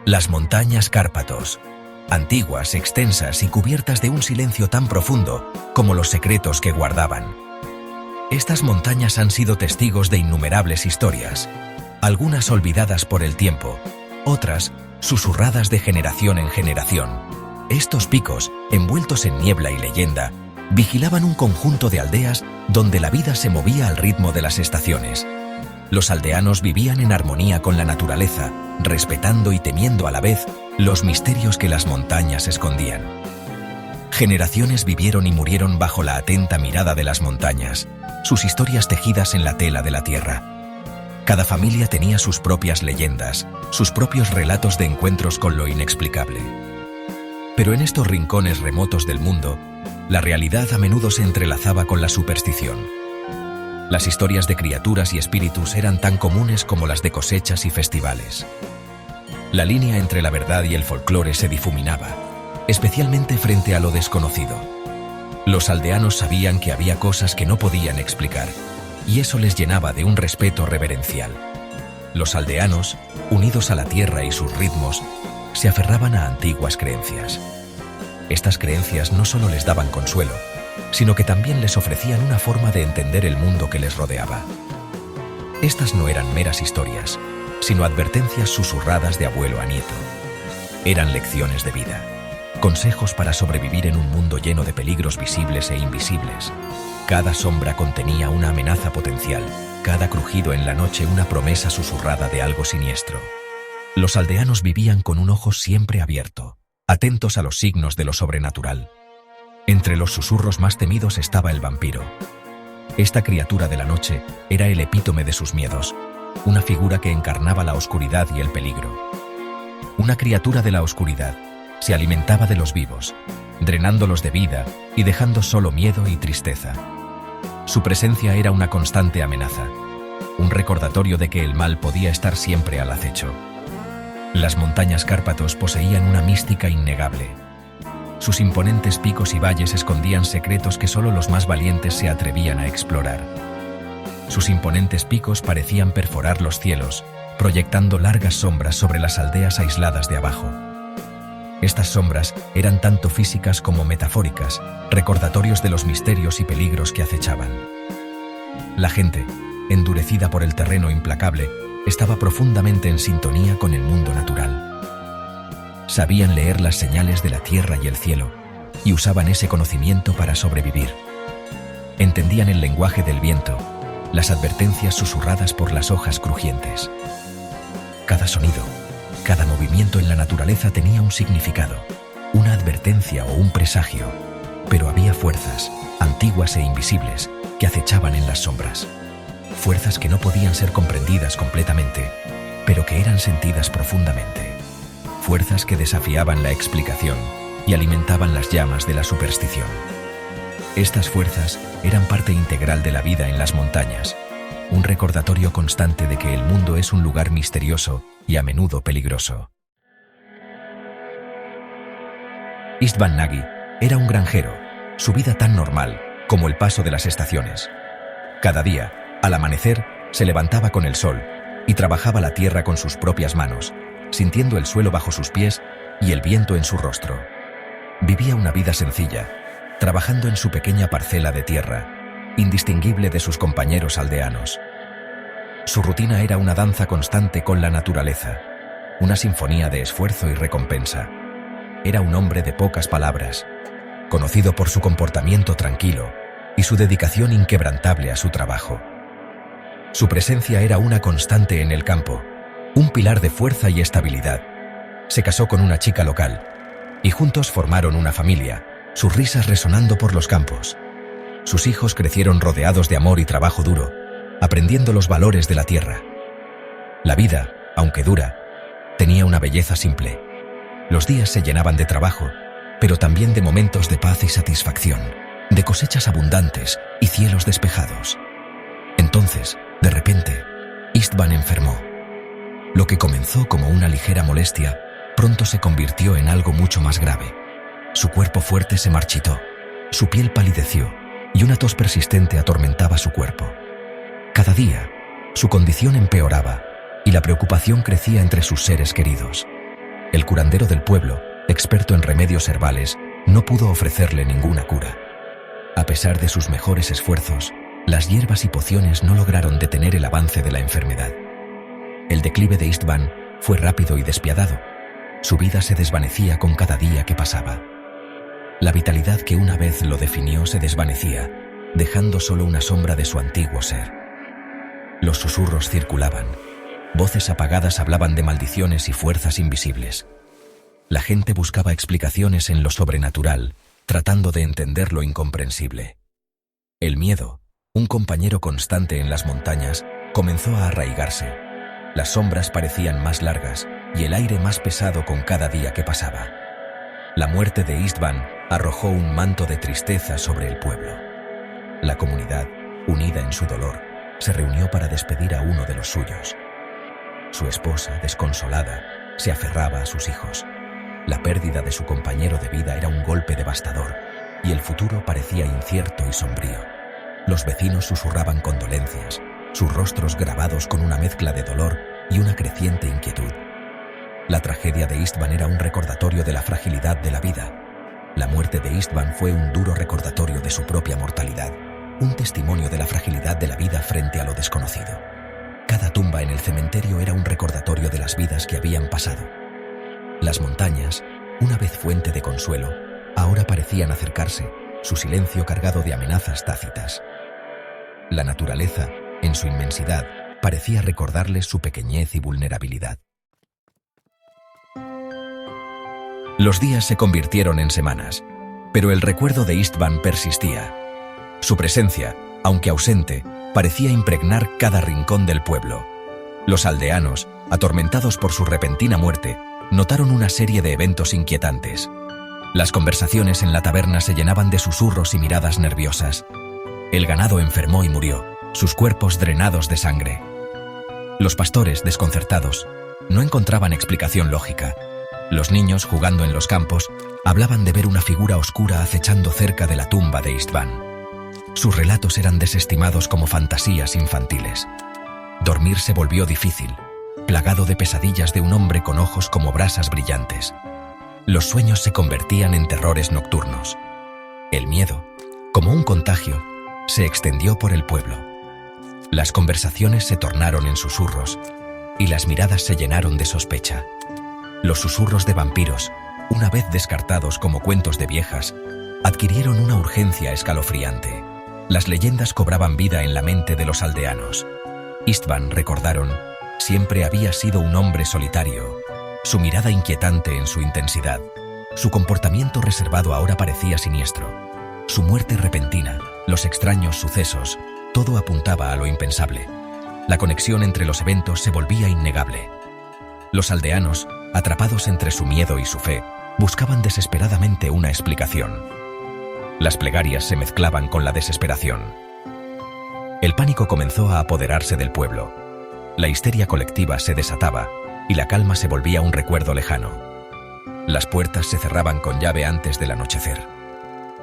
Las montañas Cárpatos, antiguas, extensas y cubiertas de un silencio tan profundo como los secretos que guardaban. Estas montañas han sido testigos de innumerables historias, algunas olvidadas por el tiempo, otras susurradas de generación en generación. Estos picos, envueltos en niebla y leyenda, vigilaban un conjunto de aldeas donde la vida se movía al ritmo de las estaciones. Los aldeanos vivían en armonía con la naturaleza, respetando y temiendo a la vez los misterios que las montañas escondían. Generaciones vivieron y murieron bajo la atenta mirada de las montañas, sus historias tejidas en la tela de la tierra. Cada familia tenía sus propias leyendas, sus propios relatos de encuentros con lo inexplicable. Pero en estos rincones remotos del mundo, la realidad a menudo se entrelazaba con la superstición. Las historias de criaturas y espíritus eran tan comunes como las de cosechas y festivales. La línea entre la verdad y el folclore se difuminaba, especialmente frente a lo desconocido. Los aldeanos sabían que había cosas que no podían explicar, y eso les llenaba de un respeto reverencial. Los aldeanos, unidos a la tierra y sus ritmos, se aferraban a antiguas creencias. Estas creencias no solo les daban consuelo, sino que también les ofrecían una forma de entender el mundo que les rodeaba. Estas no eran meras historias, sino advertencias susurradas de abuelo a nieto. Eran lecciones de vida, consejos para sobrevivir en un mundo lleno de peligros visibles e invisibles. Cada sombra contenía una amenaza potencial, cada crujido en la noche una promesa susurrada de algo siniestro. Los aldeanos vivían con un ojo siempre abierto, atentos a los signos de lo sobrenatural. Entre los susurros más temidos estaba el vampiro. Esta criatura de la noche era el epítome de sus miedos, una figura que encarnaba la oscuridad y el peligro. Una criatura de la oscuridad se alimentaba de los vivos, drenándolos de vida y dejando solo miedo y tristeza. Su presencia era una constante amenaza, un recordatorio de que el mal podía estar siempre al acecho. Las montañas Cárpatos poseían una mística innegable. Sus imponentes picos y valles escondían secretos que solo los más valientes se atrevían a explorar. Sus imponentes picos parecían perforar los cielos, proyectando largas sombras sobre las aldeas aisladas de abajo. Estas sombras eran tanto físicas como metafóricas, recordatorios de los misterios y peligros que acechaban. La gente, endurecida por el terreno implacable, estaba profundamente en sintonía con el mundo natural. Sabían leer las señales de la tierra y el cielo, y usaban ese conocimiento para sobrevivir. Entendían el lenguaje del viento, las advertencias susurradas por las hojas crujientes. Cada sonido, cada movimiento en la naturaleza tenía un significado, una advertencia o un presagio, pero había fuerzas, antiguas e invisibles, que acechaban en las sombras. Fuerzas que no podían ser comprendidas completamente, pero que eran sentidas profundamente. Fuerzas que desafiaban la explicación y alimentaban las llamas de la superstición. Estas fuerzas eran parte integral de la vida en las montañas, un recordatorio constante de que el mundo es un lugar misterioso y a menudo peligroso. Istvan Nagy era un granjero, su vida tan normal como el paso de las estaciones. Cada día, al amanecer, se levantaba con el sol y trabajaba la tierra con sus propias manos, sintiendo el suelo bajo sus pies y el viento en su rostro. Vivía una vida sencilla, trabajando en su pequeña parcela de tierra, indistinguible de sus compañeros aldeanos. Su rutina era una danza constante con la naturaleza, una sinfonía de esfuerzo y recompensa. Era un hombre de pocas palabras, conocido por su comportamiento tranquilo y su dedicación inquebrantable a su trabajo. Su presencia era una constante en el campo, un pilar de fuerza y estabilidad. Se casó con una chica local, y juntos formaron una familia, sus risas resonando por los campos. Sus hijos crecieron rodeados de amor y trabajo duro, aprendiendo los valores de la tierra. La vida, aunque dura, tenía una belleza simple. Los días se llenaban de trabajo, pero también de momentos de paz y satisfacción, de cosechas abundantes y cielos despejados. Entonces, de repente, Istvan enfermó. Lo que comenzó como una ligera molestia, pronto se convirtió en algo mucho más grave. Su cuerpo fuerte se marchitó, su piel palideció y una tos persistente atormentaba su cuerpo. Cada día, su condición empeoraba y la preocupación crecía entre sus seres queridos. El curandero del pueblo, experto en remedios herbales, no pudo ofrecerle ninguna cura. A pesar de sus mejores esfuerzos, las hierbas y pociones no lograron detener el avance de la enfermedad. El declive de Istvan fue rápido y despiadado. Su vida se desvanecía con cada día que pasaba. La vitalidad que una vez lo definió se desvanecía, dejando solo una sombra de su antiguo ser. Los susurros circulaban. Voces apagadas hablaban de maldiciones y fuerzas invisibles. La gente buscaba explicaciones en lo sobrenatural, tratando de entender lo incomprensible. El miedo, un compañero constante en las montañas, comenzó a arraigarse. Las sombras parecían más largas y el aire más pesado con cada día que pasaba. La muerte de Istvan arrojó un manto de tristeza sobre el pueblo. La comunidad, unida en su dolor, se reunió para despedir a uno de los suyos. Su esposa, desconsolada, se aferraba a sus hijos. La pérdida de su compañero de vida era un golpe devastador, y el futuro parecía incierto y sombrío. Los vecinos susurraban condolencias, sus rostros grabados con una mezcla de dolor y una creciente inquietud. La tragedia de Istvan era un recordatorio de la fragilidad de la vida. La muerte de Istvan fue un duro recordatorio de su propia mortalidad, un testimonio de la fragilidad de la vida frente a lo desconocido. Cada tumba en el cementerio era un recordatorio de las vidas que habían pasado. Las montañas, una vez fuente de consuelo, ahora parecían acercarse, su silencio cargado de amenazas tácitas. La naturaleza, en su inmensidad, parecía recordarles su pequeñez y vulnerabilidad. Los días se convirtieron en semanas, pero el recuerdo de Istvan persistía. Su presencia, aunque ausente, parecía impregnar cada rincón del pueblo. Los aldeanos, atormentados por su repentina muerte, notaron una serie de eventos inquietantes. Las conversaciones en la taberna se llenaban de susurros y miradas nerviosas. El ganado enfermó y murió, sus cuerpos drenados de sangre. Los pastores, desconcertados, no encontraban explicación lógica. Los niños, jugando en los campos, hablaban de ver una figura oscura acechando cerca de la tumba de Istvan. Sus relatos eran desestimados como fantasías infantiles. Dormir se volvió difícil, plagado de pesadillas de un hombre con ojos como brasas brillantes. Los sueños se convertían en terrores nocturnos. El miedo, como un contagio, se extendió por el pueblo. Las conversaciones se tornaron en susurros, y las miradas se llenaron de sospecha. Los susurros de vampiros, una vez descartados como cuentos de viejas, adquirieron una urgencia escalofriante. Las leyendas cobraban vida en la mente de los aldeanos. Istvan, recordaron, siempre había sido un hombre solitario, su mirada inquietante en su intensidad. Su comportamiento reservado ahora parecía siniestro. Su muerte repentina, los extraños sucesos, todo apuntaba a lo impensable. La conexión entre los eventos se volvía innegable. Los aldeanos, atrapados entre su miedo y su fe, buscaban desesperadamente una explicación. Las plegarias se mezclaban con la desesperación. El pánico comenzó a apoderarse del pueblo. La histeria colectiva se desataba y la calma se volvía un recuerdo lejano. Las puertas se cerraban con llave antes del anochecer.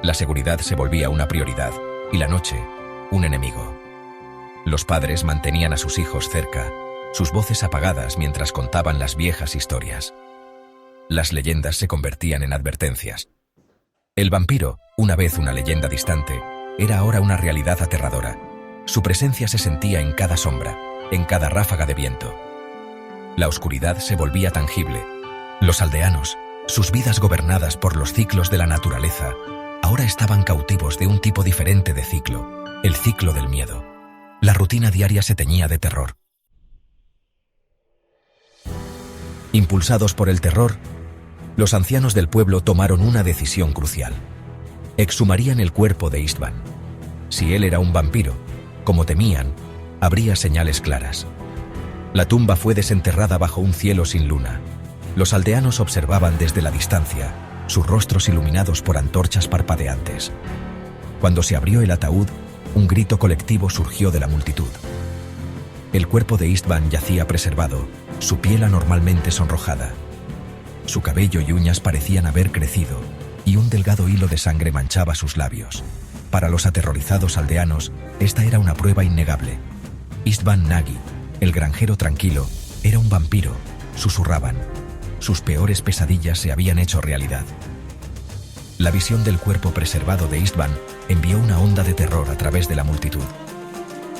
La seguridad se volvía una prioridad y la noche, un enemigo. Los padres mantenían a sus hijos cerca, sus voces apagadas mientras contaban las viejas historias. Las leyendas se convertían en advertencias. El vampiro, una vez una leyenda distante, era ahora una realidad aterradora. Su presencia se sentía en cada sombra, en cada ráfaga de viento. La oscuridad se volvía tangible. Los aldeanos, sus vidas gobernadas por los ciclos de la naturaleza, ahora estaban cautivos de un tipo diferente de ciclo, el ciclo del miedo. La rutina diaria se teñía de terror. Impulsados por el terror, los ancianos del pueblo tomaron una decisión crucial. Exhumarían el cuerpo de Istvan. Si él era un vampiro, como temían, habría señales claras. La tumba fue desenterrada bajo un cielo sin luna. Los aldeanos observaban desde la distancia, sus rostros iluminados por antorchas parpadeantes. Cuando se abrió el ataúd, un grito colectivo surgió de la multitud. El cuerpo de Istvan yacía preservado, su piel anormalmente sonrojada. Su cabello y uñas parecían haber crecido, y un delgado hilo de sangre manchaba sus labios. Para los aterrorizados aldeanos, esta era una prueba innegable. Istvan Nagy, el granjero tranquilo, era un vampiro, susurraban. sus peores pesadillas se habían hecho realidad. La visión del cuerpo preservado de Istvan envió una onda de terror a través de la multitud.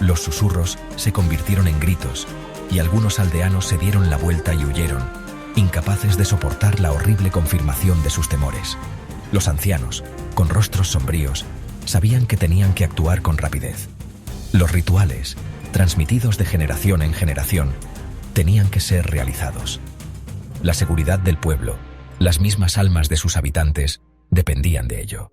Los susurros se convirtieron en gritos, y algunos aldeanos se dieron la vuelta y huyeron, incapaces de soportar la horrible confirmación de sus temores. Los ancianos, con rostros sombríos, sabían que tenían que actuar con rapidez. Los rituales, transmitidos de generación en generación, tenían que ser realizados. La seguridad del pueblo, las mismas almas de sus habitantes, dependían de ello.